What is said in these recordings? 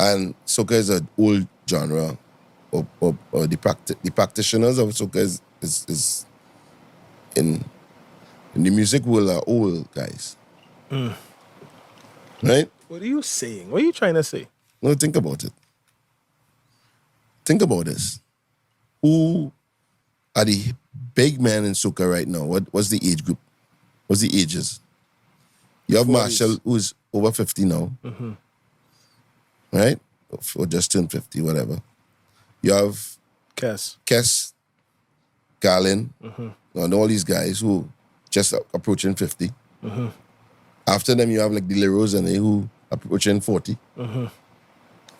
And soca is an old genre, or the practitioners of soca is in the music world are old guys. Right? What are you saying? What are you trying to say? No, think about it. Think about this. Who are the big men in soca right now? What's the age group? What's the ages? You have 40s. Marshall, who's over 50 now. Right? Or just turned 50, whatever. You have Kes. Garlin, and all these guys who just approaching 50. After them, you have like the Leros and they who approaching 40.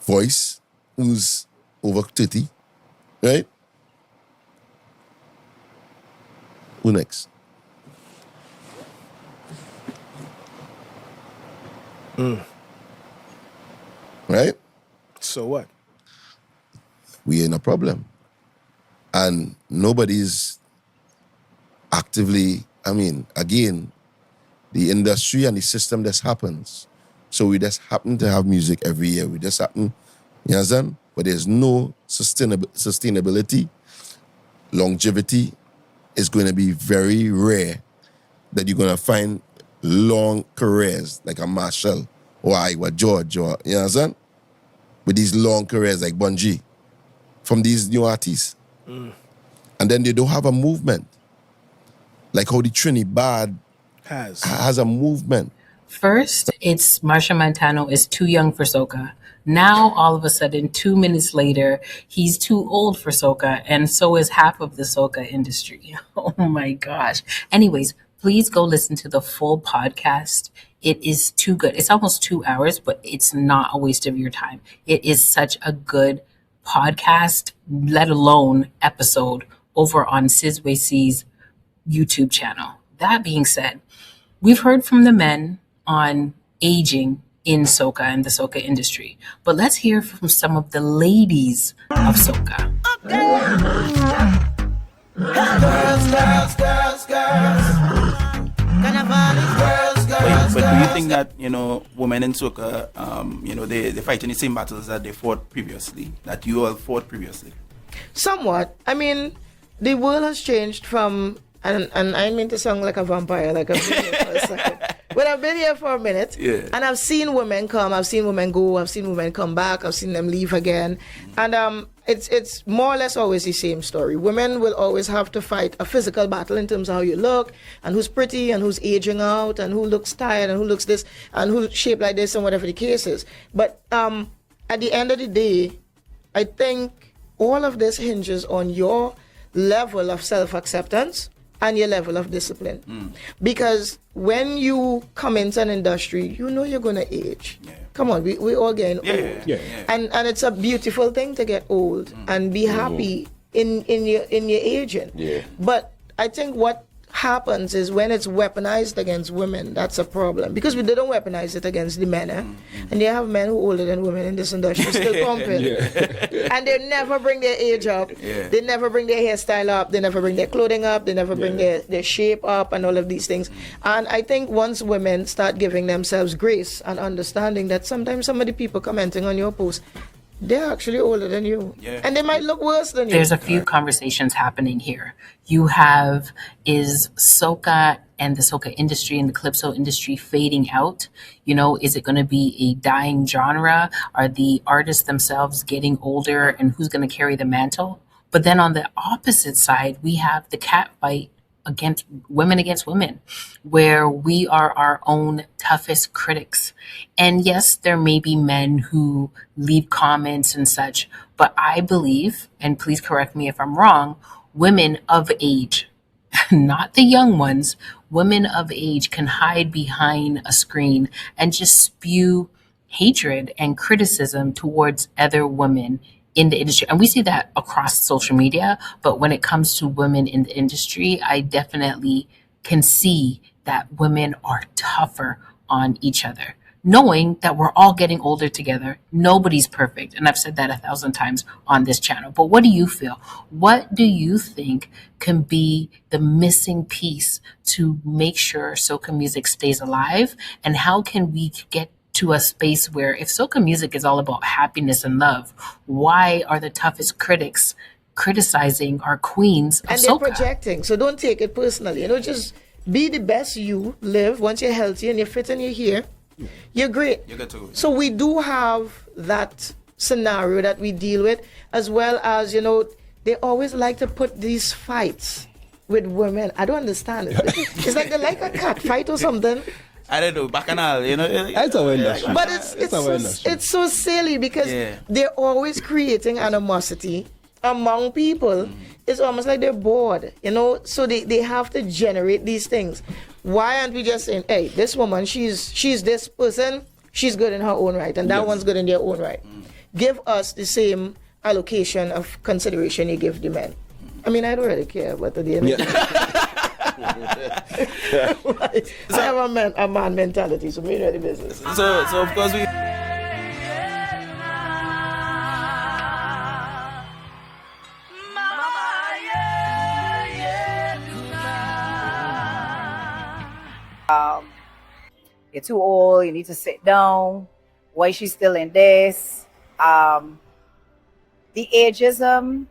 Voice, who's over 30. Right? Who next? Right? So what? We're in a problem. And nobody's actively, again, the industry and the system just happens. So we just happen to have music every year. We just happen, you understand? But there's no sustainability. Longevity is going to be very rare that you're going to find long careers like a Marshall or Iowa George, or, you understand? With these long careers like Bunji from these new artists. And then they don't have a movement. Like how the Trinidad has a movement. First, it's Marsha Montano is too young for soca. Now, all of a sudden, 2 minutes later, he's too old for soca, and so is half of the soca industry. Oh my gosh. Anyways, please go listen to the full podcast. It is too good. It's almost 2 hours, but it's not a waste of your time. It is such a good podcast, let alone episode, over on Sizwe C's YouTube channel. That being said, we've heard from the men on aging in soca and the soca industry, but let's hear from some of the ladies of soca. But do you think that, women in soca, they fight in the same battles that they fought previously, that you all fought previously? Somewhat. The world has changed from, and I mean to sound like a vampire, like I've been here for a second. But I've been here for a minute, and I've seen women come, I've seen women go, I've seen women come back, I've seen them leave again. And it's more or less always the same story. Women will always have to fight a physical battle in terms of how you look, and who's pretty, and who's aging out, and who looks tired, and who looks this, and who's shaped like this, and whatever the case is. But at the end of the day, I think all of this hinges on your level of self-acceptance and your level of discipline. Because when you come into an industry, you're going to age. Come on, we all getting old. And it's a beautiful thing to get old and be happy in your aging. But I think what happens is when it's weaponized against women, that's a problem. Because they don't weaponize it against the men. And you have men who are older than women in this industry still pumping. And they never bring their age up. They never bring their hairstyle up. They never bring their clothing up. They never bring their shape up and all of these things. And I think once women start giving themselves grace and understanding that sometimes some of the people commenting on your post, they're actually older than you. And they might look worse than you. There's a few conversations happening here. You have, is soca and the soca industry and the calypso industry fading out? Is it going to be a dying genre? Are the artists themselves getting older, and who's going to carry the mantle? But then on the opposite side, we have the cat fight against women, where we are our own toughest critics. And yes, there may be men who leave comments and such, but I believe, and please correct me if I'm wrong, women of age, not the young ones, women of age can hide behind a screen and just spew hatred and criticism towards other women in the industry. And we see that across social media, but when it comes to women in the industry, I definitely can see that women are tougher on each other, knowing that we're all getting older together. Nobody's perfect. And I've said that 1,000 times on this channel. But what do you feel? What do you think can be the missing piece to make sure soca music stays alive? And how can we get to a space where if soca music is all about happiness and love, why are the toughest critics criticizing our queens of and they're soca? projecting. So don't take it personally. Just be the best you, live. Once you're healthy and you're fit and you're here, you're great. You get to. So we do have that scenario that we deal with, as well as, they always like to put these fights with women. I don't understand it. It's like they like a cat fight or something. I don't know, bacchanal, That's our industry. But it's so silly because they're always creating animosity among people. It's almost like they're bored, so they have to generate these things. Why aren't we just saying, hey, this woman, she's this person, she's good in her own right, and that one's good in their own right. Give us the same allocation of consideration you give the men. I mean, I don't really care what the day. I have a man mentality, so me know the business. So of course we. You're too old. You need to sit down. Why is she still in this? The ageism,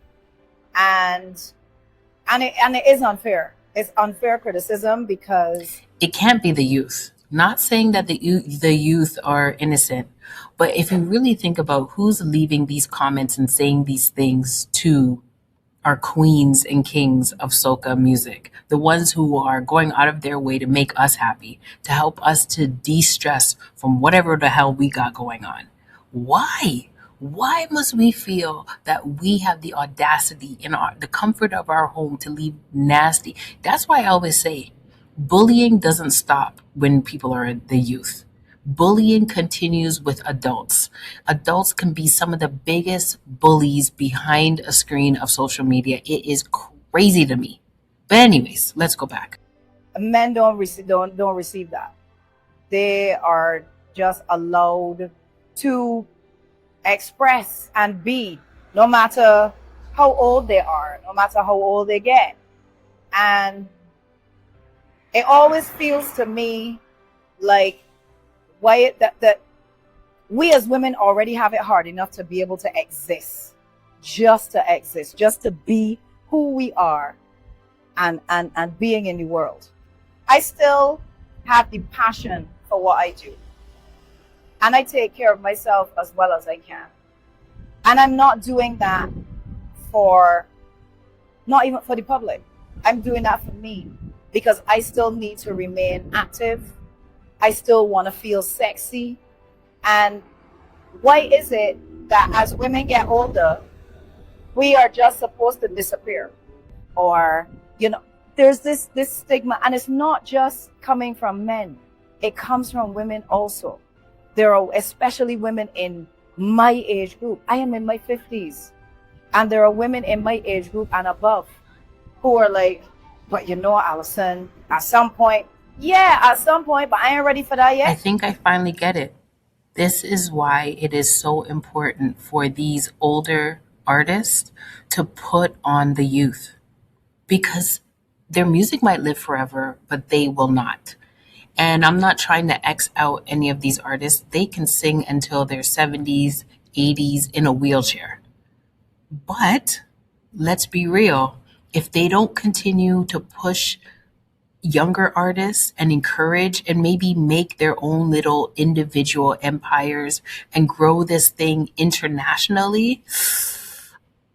and it is unfair. It's unfair criticism because it can't be the youth. Not saying that the youth are innocent, but if you really think about who's leaving these comments and saying these things to our queens and kings of soca music, the ones who are going out of their way to make us happy, to help us to de-stress from whatever the hell we got going on. Why? Why must we feel that we have the audacity in the comfort of our home to leave nasty? That's why I always say bullying doesn't stop when people are the youth. Bullying continues with adults. Adults can be some of the biggest bullies behind a screen of social media. It is crazy to me. But anyways, let's go back. Men don't receive that. They are just allowed to express and be, no matter how old they are, no matter how old they get. And it always feels to me like that we as women already have it hard enough to be able to exist, just to be who we are and being in the world. I still have the passion for what I do, and I take care of myself as well as I can. And I'm not doing that not even for the public. I'm doing that for me because I still need to remain active. I still want to feel sexy. And why is it that as women get older, we are just supposed to disappear? Or, there's this stigma, and it's not just coming from men. It comes from women also. There are especially women in my age group. I am in my 50s. And there are women in my age group and above who are like, but Alison, at some point, but I ain't ready for that yet. I think I finally get it. This is why it is so important for these older artists to put on the youth, because their music might live forever, but they will not. And I'm not trying to X out any of these artists. They can sing until their 70s, 80s in a wheelchair. But let's be real. If they don't continue to push younger artists and encourage and maybe make their own little individual empires and grow this thing internationally,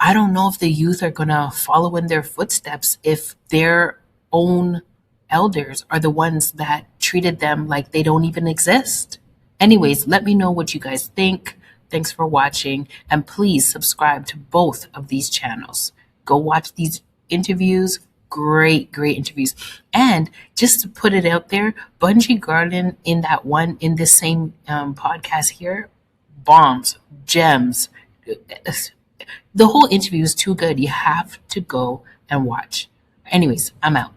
I don't know if the youth are going to follow in their footsteps if their own elders are the ones that treated them like they don't even exist. Anyways, let me know what you guys think. Thanks for watching, and please subscribe to both of these channels. Go watch these interviews. Great interviews. And just to put it out there, Bunji, Garlin in this same podcast here, bombs, gems. The whole interview is too good. You have to go and watch. Anyways, I'm out.